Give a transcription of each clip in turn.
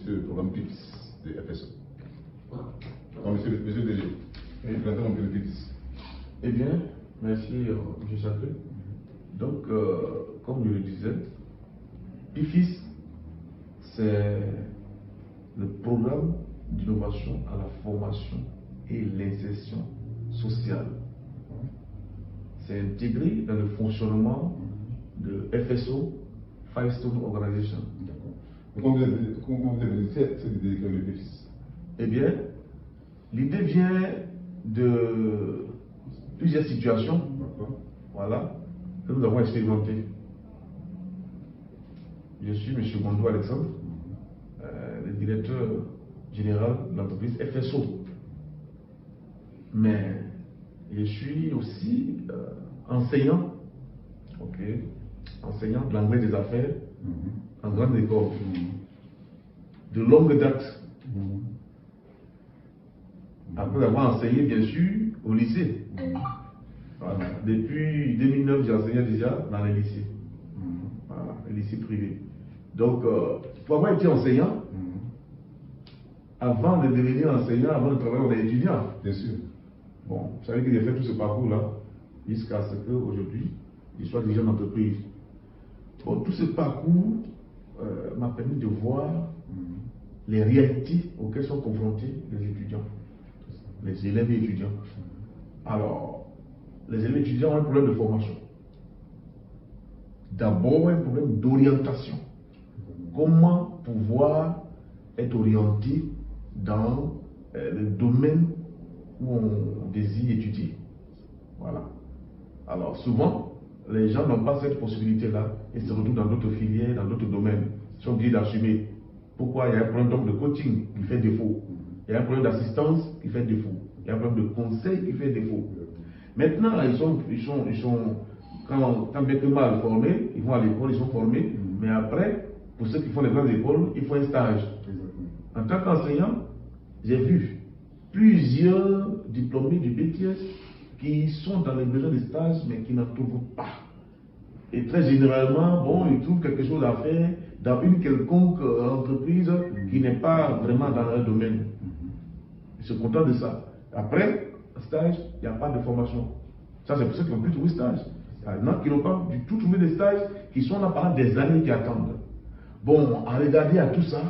bénéficié du programme PIPS de FSO. Donc, monsieur Délé, présentez mon PIPS. Eh bien, merci, M. Chapé. Donc, comme je le disais, PIFIS, c'est le programme d'innovation à la formation et l'insertion sociale. C'est intégré dans le fonctionnement de FSO, Firestone Organization. D'accord. Comment vous avez cette idée de le PIFIS? Eh bien, l'idée vient de plusieurs situations, voilà, que nous avons expérimentées. Je suis M. Gondo Alexandre, le directeur général de l'entreprise FSO. Mais je suis aussi enseignant, enseignant de l'anglais des affaires en grande école, de longue date. Après avoir enseigné, bien sûr, au lycée. Voilà. Depuis 2009, j'enseignais déjà dans les lycées. Voilà, les lycées privés. Donc, pour avoir été enseignant, avant de devenir enseignant, avant de travailler, on est étudiant. Bien sûr. Bon, vous savez que j'ai fait tout ce parcours-là jusqu'à ce qu'aujourd'hui, je sois dirigeant d'entreprise. Bon, tout ce parcours m'a permis de voir les réalités auxquelles sont confrontés les étudiants, les élèves et étudiants. Alors, les élèves et étudiants ont un problème de formation. D'abord, un problème d'orientation. Comment pouvoir être orienté dans le domaine où on désire étudier. Voilà. Alors, souvent, les gens n'ont pas cette possibilité-là et se retrouvent dans d'autres filières, dans d'autres domaines. Ils sont obligés d'assumer. Pourquoi? Il y a un problème de coaching qui fait défaut. Il y a un problème d'assistance qui fait défaut. Il y a un problème de conseil qui fait défaut. Maintenant, quand bien que mal formés, ils vont à l'école, ils sont formés, mais après, pour ceux qui font les grandes écoles, il faut un stage. En tant qu'enseignant, j'ai vu plusieurs diplômés du BTS qui sont dans les besoins de stage, mais qui n'en trouvent pas. Et très généralement, bon, ils trouvent quelque chose à faire dans une quelconque entreprise qui n'est pas vraiment dans leur domaine. Ils se contentent de ça. Après, stage, il n'y a pas de formation. Ça, c'est pour ceux qui n'ont plus trouvé stage. Il y en a qui n'ont pas du tout trouvé de stage, qui sont là pendant des années qui attendent. Bon, à regarder à tout ça,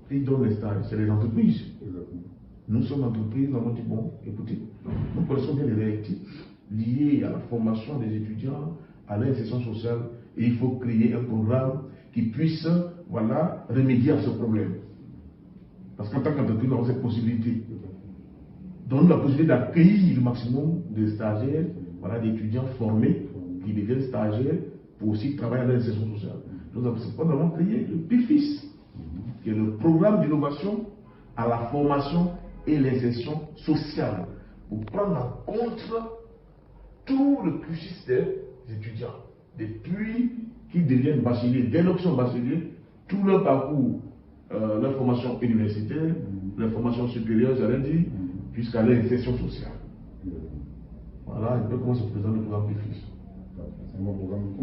qui donne les stages? C'est les entreprises. Nous sommes entreprises, nous avons dit, bon, écoutez, nous connaissons bien les réalités liées à la formation des étudiants, à l'insertion sociale, et il faut créer un programme qui puisse, voilà, remédier à ce problème. Parce qu'en tant qu'entreprise, nous avons cette possibilité. Donne-nous la possibilité d'accueillir le maximum de stagiaires, voilà, d'étudiants formés qui deviennent stagiaires pour aussi travailler à l'insertion sociale. Nous avons créé le PIFIS, qui est le programme d'innovation à la formation et l'insertion sociale, pour prendre en compte tout le cursus des étudiants, depuis qu'ils deviennent bacheliers, dès l'option bachelier, tout leur parcours, leur formation universitaire, leur formation supérieure, j'allais dire, jusqu'à l'insertion sociale. Voilà un peu comment se présente le programme PIFIS. C'est un bon programme.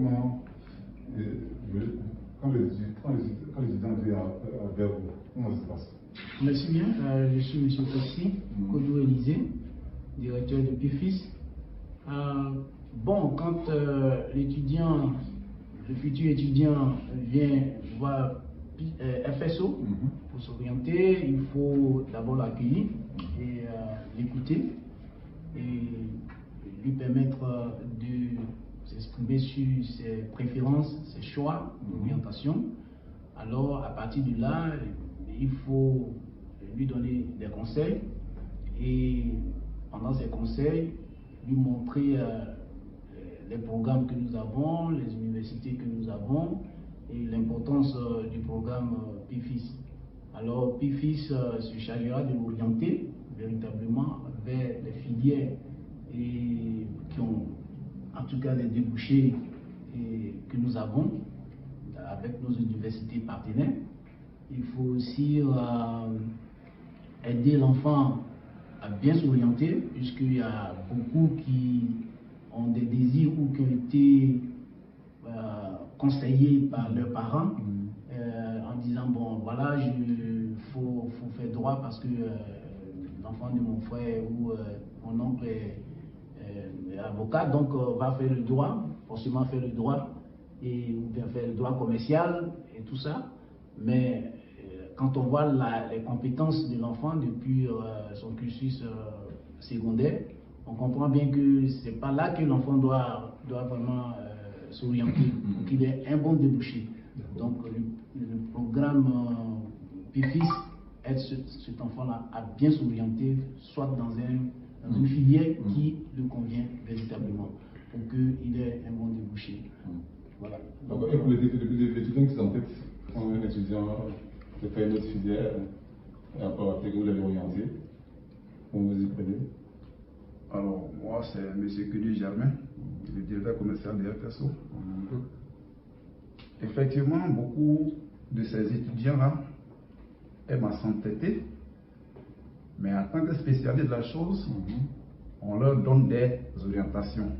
Quand les étudiants viennent vers vous, comment ça se passe? Merci bien, je suis M. Tossi, Kodou Élysée, directeur de PIFIS. Bon, quand le futur étudiant vient voir FSO pour s'orienter, il faut d'abord l'accueillir et l'écouter et lui permettre de s'exprimer sur ses préférences, ses choix d'orientation. Alors, à partir de là, il faut lui donner des conseils et pendant ces conseils, lui montrer les programmes que nous avons, les universités que nous avons et l'importance du programme PIFIS. Alors, PIFIS se chargera de l'orienter véritablement vers les filières et qui ont en tout cas les débouchés que nous avons avec nos universités partenaires. Il faut aussi aider l'enfant à bien s'orienter, puisqu'il y a beaucoup qui ont des désirs ou qui ont été conseillés par leurs parents en disant bon voilà, faut faire droit parce que l'enfant de mon frère ou mon oncle est avocat, donc va faire le droit, forcément faire le droit, ou bien faire le droit commercial et tout ça. Mais quand on voit les compétences de l'enfant depuis son cursus secondaire, on comprend bien que c'est pas là que l'enfant doit vraiment s'orienter pour qu'il ait un bon débouché. Donc le programme PIFIS aide cet enfant-là à bien s'orienter, soit dans une filière qui lui convient véritablement, pour qu'il ait un bon débouché. Voilà. Donc, et pour l'étudiant qui est en tête, un étudiant de faire une autre filière, et après vous l'avez orienté, on vous y prenez? Alors, moi, c'est M. Kenny Germain, le directeur commercial de FSO. Effectivement, beaucoup de ces étudiants-là aiment à s'entêter, mais en tant que spécialiste de la chose, on leur donne des orientations.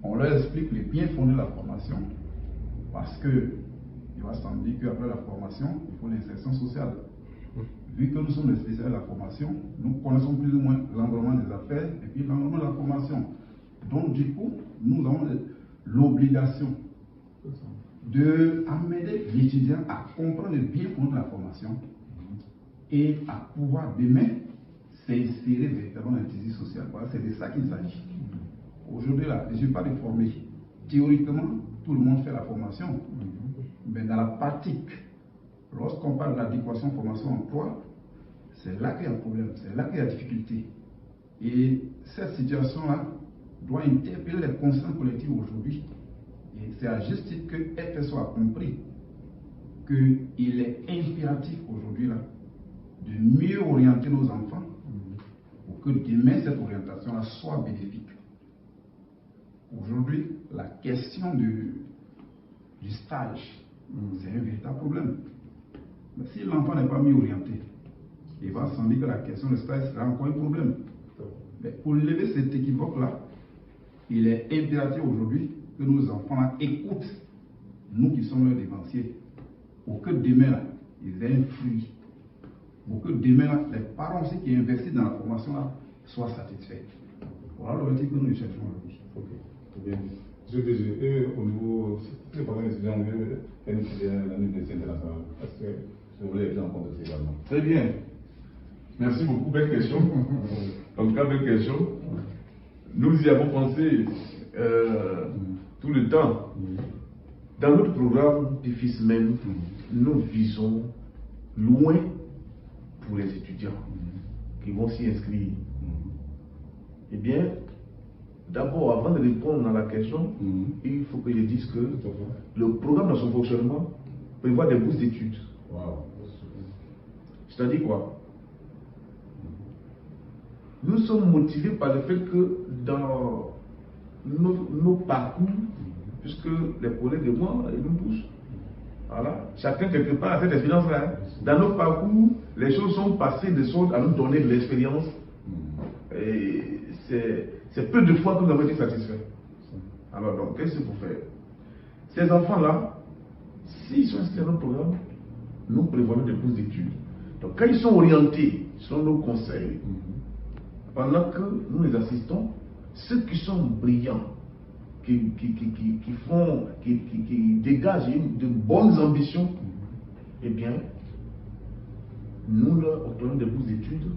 On leur explique les biens-fondés de la formation. Parce que, il va sans dire qu'après la formation, il faut l'insertion sociale. Vu que nous sommes les spécialistes de la formation, nous connaissons plus ou moins l'environnement des affaires et puis l'environnement de la formation. Donc, du coup, nous avons l'obligation d'amener l'étudiant à comprendre le bien-fondé de la formation et à pouvoir demain s'insérer véritablement dans la tissu social. Voilà, c'est de ça qu'il s'agit. Aujourd'hui, là, je ne suis pas réformé. Théoriquement, tout le monde fait la formation. Mais dans la pratique, lorsqu'on parle de l'adéquation formation-emploi, c'est là qu'il y a un problème, c'est là qu'il y a difficulté. Et cette situation-là doit interpeller les consciences collectives aujourd'hui. Et c'est à juste titre que FSO a compris qu'il est impératif aujourd'hui là de mieux orienter nos enfants pour que demain cette orientation-là soit bénéfique. Aujourd'hui, la question du stage, c'est un véritable problème. Mais si l'enfant n'est pas mieux orienté, il va sans dire que la question du stage sera encore un problème. Mais pour lever cet équivoque-là, il est impératif aujourd'hui que nos enfants écoutent, nous qui sommes leurs dévanciers, pour que demain, là, ils aient un fruit. Pour que demain, là, les parents aussi qui investissent dans la formation là, soient satisfaits. Voilà l'objectif que nous cherchons aujourd'hui. Ok, très bien. Monsieur le DG, et au niveau, si les parents étudiants veulent étudier à l'université internationale, est-ce que vous voulez les en compte aussi également? Très bien. Merci beaucoup, belle question. En tout cas, belle question. Nous y avons pensé tout le temps. Dans notre programme PIFIS même, nous visons loin pour les étudiants qui vont s'y inscrire. Eh bien, d'abord, avant de répondre à la question, il faut que je dise que le programme dans son fonctionnement prévoit des bourses d'études. C'est-à-dire quoi? Nous sommes motivés par le fait que dans nos parcours, puisque les collègues de moi, ils nous poussent. Voilà. Chacun quelque part a cette expérience-là. Dans nos parcours, les choses sont passées de sorte à nous donner de l'expérience. Et c'est peu de fois que nous avons été satisfaits. Alors donc, qu'est-ce qu'il faut faire? Ces enfants-là, s'ils sont inscrits dans notre programme, nous prévoyons des bourses d'études. Donc quand ils sont orientés sur nos conseils, pendant que nous les assistons, ceux qui sont brillants, qui dégagent de bonnes ambitions, eh bien, nous leur obtenons des bourses d'études,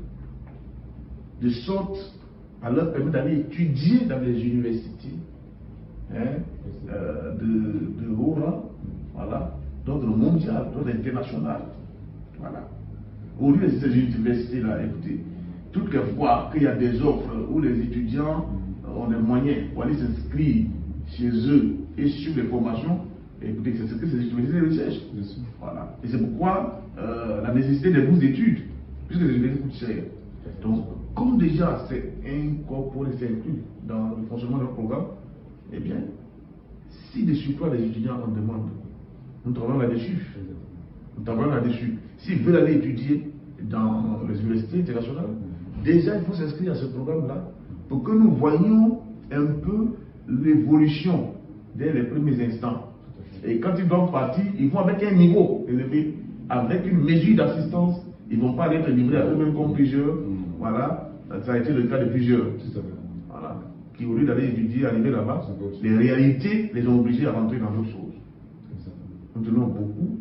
de sorte à leur permettre d'aller étudier dans les universités de haut rang, voilà, d'ordre mondial, d'ordre international. Voilà. Au lieu de ces universités-là, écoutez, toutes les fois qu'il y a des offres où les étudiants ont des moyens pour aller s'inscrire chez eux et sur les formations, écoutez, c'est ce que ces universités recherchent. Voilà. Et c'est pourquoi la nécessité des bourses d'études, puisque les universités coûtent cher. Donc, comme déjà c'est incorporé, c'est inclus dans le fonctionnement de notre programme, eh bien, si de surcroît les étudiants en demandent, nous travaillons là-dessus. Nous travaillons là-dessus. S'ils veulent aller étudier dans les universités internationales, déjà il faut s'inscrire à ce programme-là pour que nous voyions un peu l'évolution dès les premiers instants. Et quand ils doivent partir, ils vont avec un niveau élevé, avec une mesure d'assistance. Ils ne vont pas être livrés à eux-mêmes comme plusieurs. Voilà, ça a été le cas de plusieurs. Voilà, qui au lieu d'aller étudier, arriver là-bas, les réalités les ont obligés à rentrer dans d'autres choses. Nous tenons beaucoup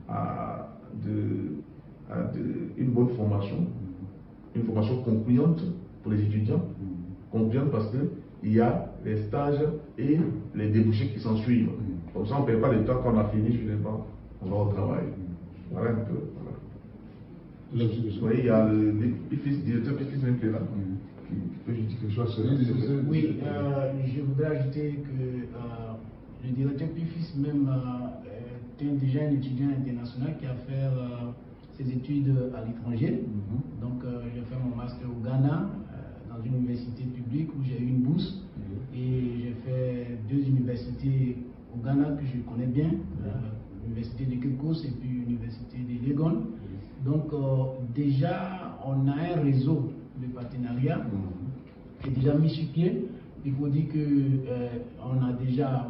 à une bonne formation, une formation concluante pour les étudiants, concluante parce qu'il y a les stages et les débouchés qui s'en suivent. Comme ça, on ne perd pas le temps quand on a fini sur les bancs, on va au travail. Voilà un peu. Voilà. Vous voyez, il y a le directeur PIFIS même qui est là, qui peut dire quelque chose. Oui, je voudrais ajouter que le directeur PIFIS même est déjà un étudiant international qui a fait ses études à l'étranger. Donc j'ai fait mon master au Ghana, dans une université publique où j'ai eu une bourse. Et j'ai fait 2 universités au Ghana que je connais bien, l'université de Kekos et puis l'université de Legon. Donc déjà on a un réseau de partenariat qui est déjà mis sur pied. Il faut dire que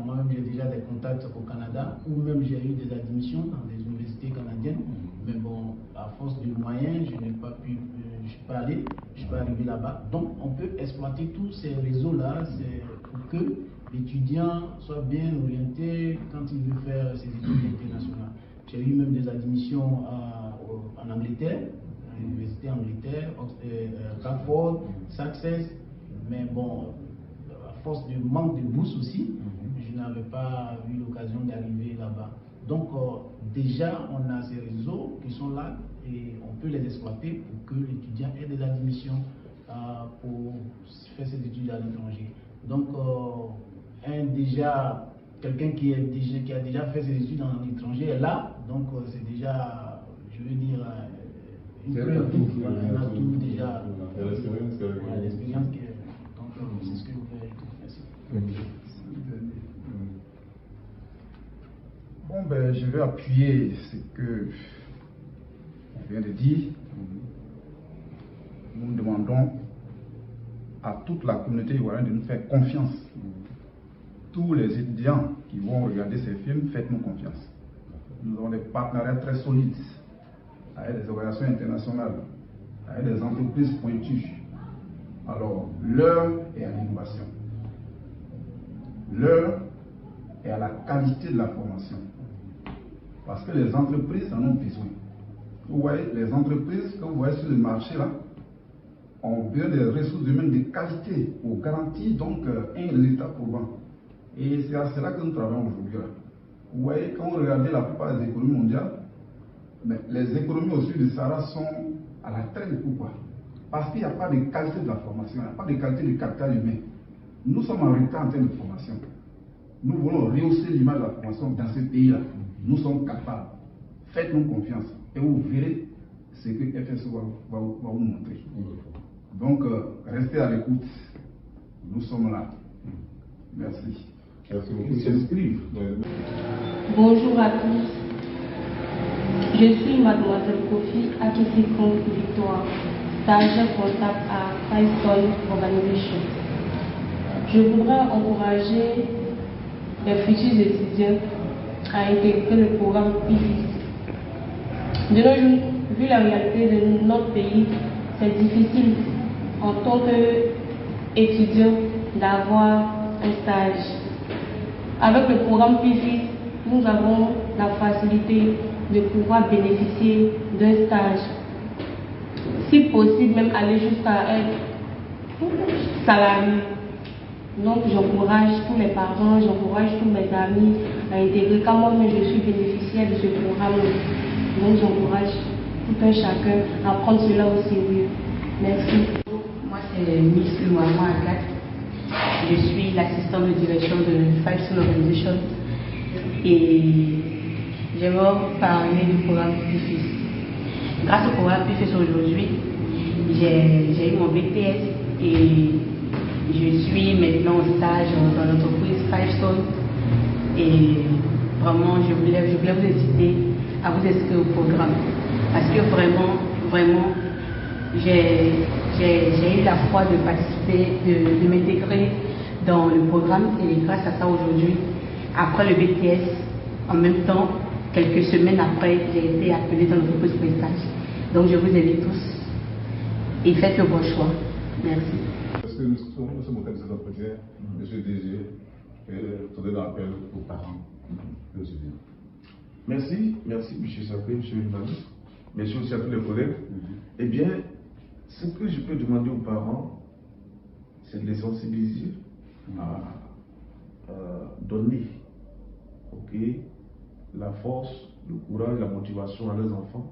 moi-même j'ai déjà des contacts au Canada, où même j'ai eu des admissions dans des universités canadiennes. Mais bon, à force de moyens, je n'ai pas pu, je suis pas allé, je suis pas arrivé là-bas. Donc on peut exploiter tous ces réseaux-là, c'est pour que l'étudiant soit bien orienté quand il veut faire ses études internationales. J'ai eu même des admissions en Angleterre, à l'université Angleterre, Crawford, Success, mais bon, à force de manque de bourse aussi, je n'avais pas eu l'occasion d'arriver là-bas. Donc déjà, on a ces réseaux qui sont là et on peut les exploiter pour que l'étudiant ait des admissions pour faire ses études à l'étranger. Donc quelqu'un qui a déjà fait ses études à l'étranger est là, donc c'est déjà, je veux dire, une preuve, un atout déjà. L'expérience qui est. Donc c'est ce que vous pouvez ajouter. Bon, ben, je vais appuyer ce que on vient de dire. Nous demandons à toute la communauté ivoirienne de nous faire confiance. Tous les étudiants qui vont regarder ces films, faites-nous confiance. Nous avons des partenariats très solides avec des organisations internationales, avec des entreprises pointues. Alors, l'heure est à l'innovation. L'heure est à la qualité de la formation. Parce que les entreprises en ont besoin. Vous voyez, les entreprises que vous voyez sur le marché là, ont besoin des ressources humaines de qualité pour garantir donc un résultat probant. Et c'est à cela que nous travaillons aujourd'hui. Vous voyez, quand vous regardez la plupart des économies mondiales, mais les économies au sud du Sahara sont à la traîne. Pourquoi? Parce qu'il n'y a pas de qualité de la formation, il n'y a pas de qualité du capital humain. Nous sommes en retard en termes de formation. Nous voulons rehausser l'image de la formation dans ce pays-là. Nous sommes capables. Faites-nous confiance et vous verrez ce que FSO va vous montrer. Donc, restez à l'écoute. Nous sommes là. Merci. Merci beaucoup. Bonjour à tous. Je suis Mademoiselle Kofi Akisikon Victoire, stagiaire comptable à Firestone Organization. Je voudrais encourager les futurs étudiants à intégrer le programme PIFIS. De nos jours, vu la réalité de notre pays, c'est difficile en tant qu'étudiant d'avoir un stage. Avec le programme PIFIS, nous avons la facilité de pouvoir bénéficier d'un stage. Si possible, même aller jusqu'à être salarié. Donc j'encourage tous mes parents, j'encourage tous mes amis à intégrer. Quand moi-même je suis bénéficiaire de ce programme, donc j'encourage tout un chacun à prendre cela au sérieux. Merci. Moi c'est Miss Louamou Agathe. Je suis l'assistante de direction de Firestone Organization et j'aimerais parler du programme PIFIS. Grâce au programme PIFIS aujourd'hui, j'ai eu mon BTS et je suis maintenant au stage dans l'entreprise Firestone et vraiment je voulais vous inciter à vous inscrire au programme parce que vraiment j'ai eu la foi de participer, de m'intégrer dans le programme et grâce à ça aujourd'hui, après le BTS, En même temps, quelques semaines après, j'ai été appelée dans l'entreprise Prestage. Donc je vous invite tous et faites le bon choix. Merci. Parce que nous sommes au thème de cet entretien, M. DG, tourner l'appel aux parents de nos étudiants. Merci, merci M. Sapé, M. Limani, merci aussi à tous les collègues. Eh bien, ce que je peux demander aux parents, c'est de les sensibiliser à donner la force, le courage, la motivation à leurs enfants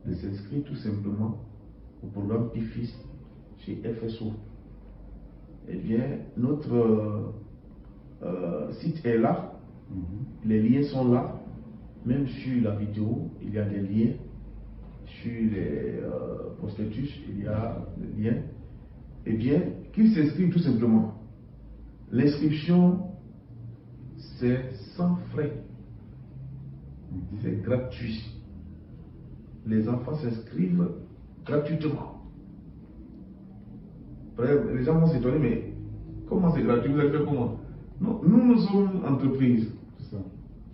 de s'inscrire tout simplement au programme PIFIS chez FSO. Eh bien, notre site est là, les liens sont là, même sur la vidéo, il y a des liens, sur les prospectus, il y a des liens. Eh bien, qu'ils s'inscrivent tout simplement. L'inscription, c'est sans frais, c'est gratuit. Les enfants s'inscrivent gratuitement. Les gens vont s'étonner, mais comment c'est gratuit? Vous avez fait comment? Non, nous sommes entreprises.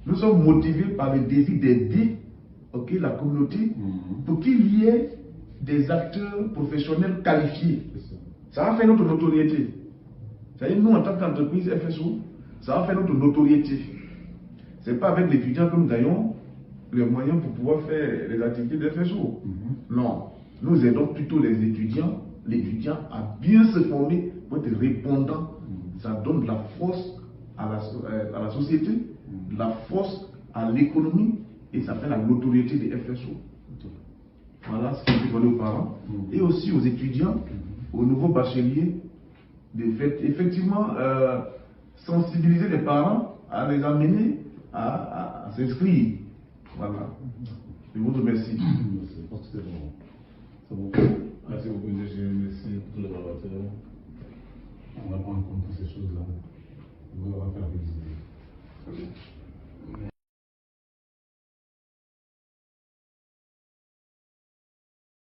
Nous sommes motivés par le désir d'aider la communauté pour qu'il y ait des acteurs professionnels qualifiés. Ça va faire notre notoriété. Ça veut dire, nous, en tant qu'entreprise FSO, ça va faire notre notoriété. Ce n'est pas avec l'étudiant que nous gagnons les moyens pour pouvoir faire les activités de FSO. Non. Nous aidons plutôt les étudiants, l'étudiant à bien se former pour être répondant. Ça donne de la force à la société, de la force à l'économie et ça fait la notoriété des FSO. Voilà ce que je peux donner aux parents et aussi aux étudiants, aux nouveaux bacheliers, effectivement sensibiliser les parents à les amener à s'inscrire. Voilà. Je vous remercie. C'est bon.